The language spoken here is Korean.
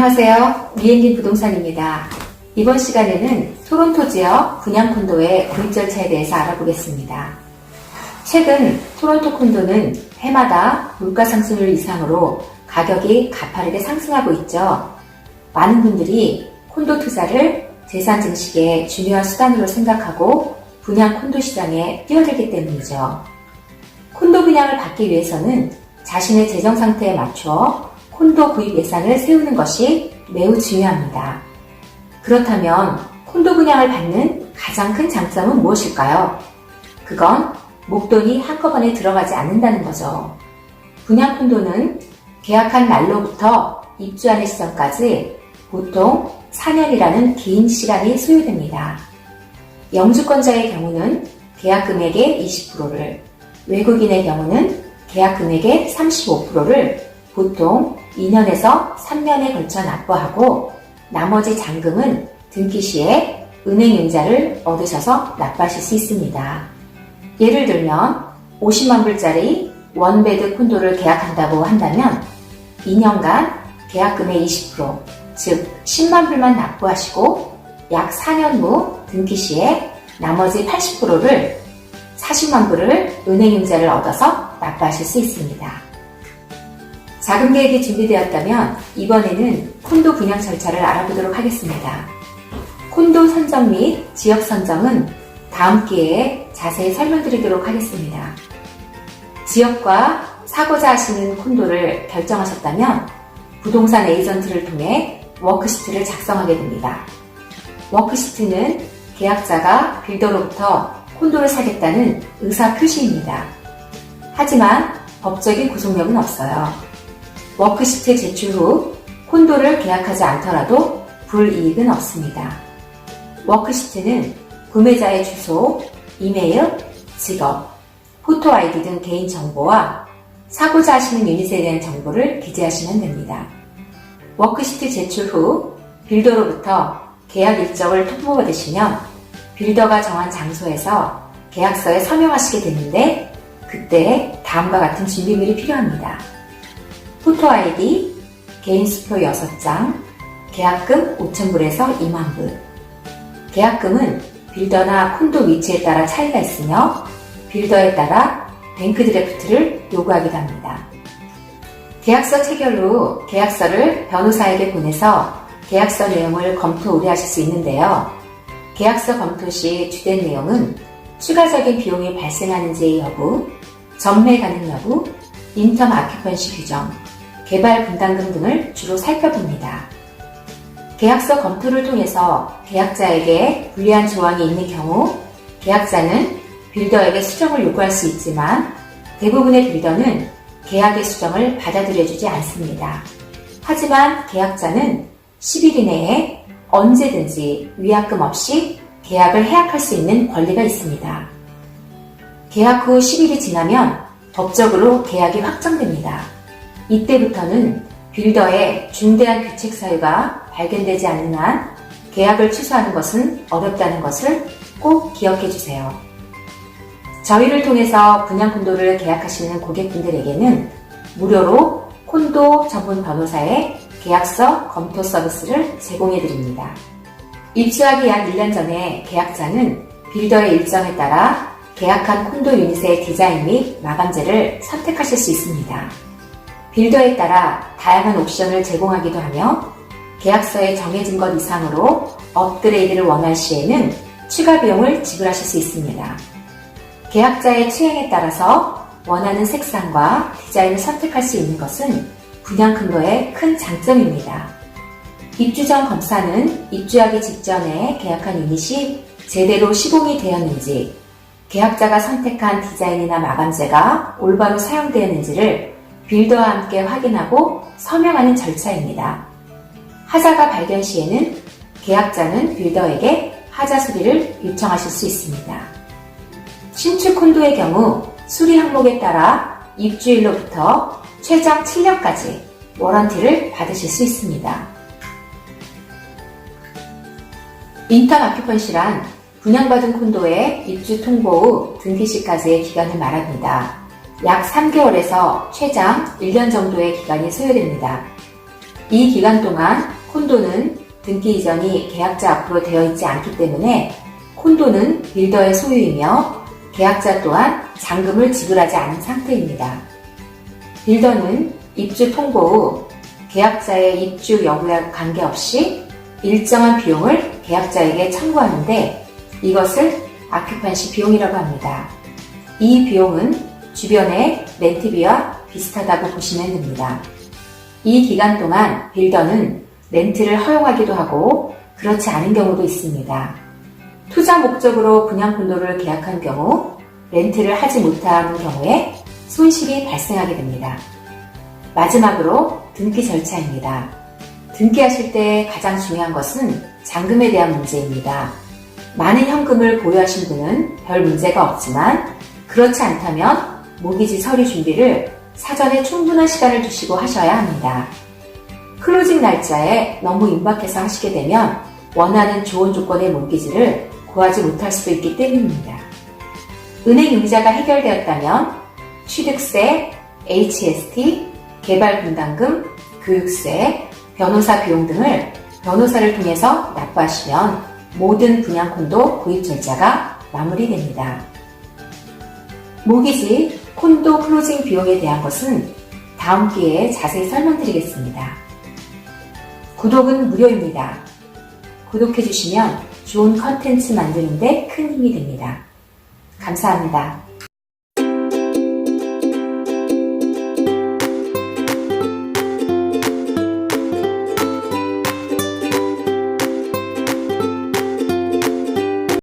안녕하세요. 미엔진 부동산입니다. 이번 시간에는 토론토 지역 분양 콘도의 구입 절차에 대해서 알아보겠습니다. 최근 토론토 콘도는 해마다 물가 상승률 이상으로 가격이 가파르게 상승하고 있죠. 많은 분들이 콘도 투자를 재산 증식의 중요한 수단으로 생각하고 분양 콘도 시장에 뛰어들기 때문이죠. 콘도 분양을 받기 위해서는 자신의 재정 상태에 맞춰 콘도 구입 예산을 세우는 것이 매우 중요합니다. 그렇다면 콘도 분양을 받는 가장 큰 장점은 무엇일까요? 그건 목돈이 한꺼번에 들어가지 않는다는 거죠. 분양 콘도는 계약한 날로부터 입주하는 시점까지 보통 4년이라는 긴 시간이 소요됩니다. 영주권자의 경우는 계약 금액의 20%를, 외국인의 경우는 계약 금액의 35%를 보통 2년에서 3년에 걸쳐 납부하고 나머지 잔금은 등기 시에 은행 융자를 얻으셔서 납부하실 수 있습니다. 예를 들면 50만 불짜리 원베드 콘도를 계약한다고 한다면 2년간 계약금의 20%, 즉 10만 불만 납부하시고 약 4년 후 등기 시에 나머지 80%를 40만 불을 은행 융자를 얻어서 납부하실 수 있습니다. 자금 계획이 준비되었다면 이번에는 콘도 분양 절차를 알아보도록 하겠습니다. 콘도 선정 및 지역 선정은 다음 기회에 자세히 설명드리도록 하겠습니다. 지역과 사고자 하시는 콘도를 결정하셨다면 부동산 에이전트를 통해 워크시트를 작성하게 됩니다. 워크시트는 계약자가 빌더로부터 콘도를 사겠다는 의사 표시입니다. 하지만 법적인 구속력은 없어요. 워크시트 제출 후 콘도를 계약하지 않더라도 불이익은 없습니다. 워크시트는 구매자의 주소, 이메일, 직업, 포토 아이디 등 개인 정보와 사고자 하시는 유닛에 대한 정보를 기재하시면 됩니다. 워크시트 제출 후 빌더로부터 계약 일정을 통보받으시면 빌더가 정한 장소에서 계약서에 서명하시게 되는데 그때 다음과 같은 준비물이 필요합니다. 포토 아이디, 개인 수표 6장, 계약금 5,000불에서 20,000불. 계약금은 빌더나 콘도 위치에 따라 차이가 있으며 빌더에 따라 뱅크 드래프트를 요구하기도 합니다. 계약서 체결 후 계약서를 변호사에게 보내서 계약서 내용을 검토 의뢰하실 수 있는데요. 계약서 검토 시 주된 내용은 추가적인 비용이 발생하는지의 여부, 전매 가능 여부, 인텀 아큐펀시 규정, 개발 분담금 등을 주로 살펴봅니다. 계약서 검토를 통해서 계약자에게 불리한 조항이 있는 경우 계약자는 빌더에게 수정을 요구할 수 있지만 대부분의 빌더는 계약의 수정을 받아들여주지 않습니다. 하지만 계약자는 10일 이내에 언제든지 위약금 없이 계약을 해약할 수 있는 권리가 있습니다. 계약 후 10일이 지나면 법적으로 계약이 확정됩니다. 이때부터는 빌더의 중대한 규칙 사유가 발견되지 않는 한 계약을 취소하는 것은 어렵다는 것을 꼭 기억해 주세요. 저희를 통해서 분양 콘도를 계약하시는 고객분들에게는 무료로 콘도 전문 변호사의 계약서 검토 서비스를 제공해 드립니다. 입주하기 약 1년 전에 계약자는 빌더의 일정에 따라 계약한 콘도 유닛의 디자인 및 마감재를 선택하실 수 있습니다. 빌더에 따라 다양한 옵션을 제공하기도 하며 계약서에 정해진 것 이상으로 업그레이드를 원할 시에는 추가 비용을 지불하실 수 있습니다. 계약자의 취향에 따라서 원하는 색상과 디자인을 선택할 수 있는 것은 분양 콘도의 큰 장점입니다. 입주 전 검사는 입주하기 직전에 계약한 유닛이 제대로 시공이 되었는지, 계약자가 선택한 디자인이나 마감재가 올바로 사용되었는지를 빌더와 함께 확인하고 서명하는 절차입니다. 하자가 발견 시에는 계약자는 빌더에게 하자 수리를 요청하실 수 있습니다. 신축 콘도의 경우 수리 항목에 따라 입주일로부터 최장 7년까지 워런티를 받으실 수 있습니다. 인텀 아큐펀시란 분양받은 콘도의 입주 통보 후 등기 시까지의 기간을 말합니다. 약 3개월에서 최장 1년 정도의 기간이 소요됩니다. 이 기간 동안 콘도는 등기 이전이 계약자 앞으로 되어 있지 않기 때문에 콘도는 빌더의 소유이며 계약자 또한 잔금을 지불하지 않은 상태입니다. 빌더는 입주 통보 후 계약자의 입주 여부와 관계없이 일정한 비용을 계약자에게 청구하는데 이것을 아큐판시 비용이라고 합니다. 이 비용은 주변의 렌트비와 비슷하다고 보시면 됩니다. 이 기간 동안 빌더는 렌트를 허용하기도 하고 그렇지 않은 경우도 있습니다. 투자 목적으로 분양 콘도를 계약한 경우 렌트를 하지 못하는 경우에 손실이 발생하게 됩니다. 마지막으로 등기 절차입니다. 등기하실 때 가장 중요한 것은 잔금에 대한 문제입니다. 많은 현금을 보유하신 분은 별 문제가 없지만 그렇지 않다면 모기지 서류 준비를 사전에 충분한 시간을 두시고 하셔야 합니다. 클로징 날짜에 너무 임박해서 하시게 되면 원하는 좋은 조건의 모기지를 구하지 못할 수도 있기 때문입니다. 은행 융자가 해결되었다면 취득세, HST, 개발분담금, 교육세, 변호사 비용 등을 변호사를 통해서 납부하시면 모든 분양콘도 구입 절차가 마무리됩니다. 모기지, 콘도 클로징 비용에 대한 것은 다음 기회에 자세히 설명드리겠습니다. 구독은 무료입니다. 구독해주시면 좋은 컨텐츠 만드는 데 큰 힘이 됩니다. 감사합니다.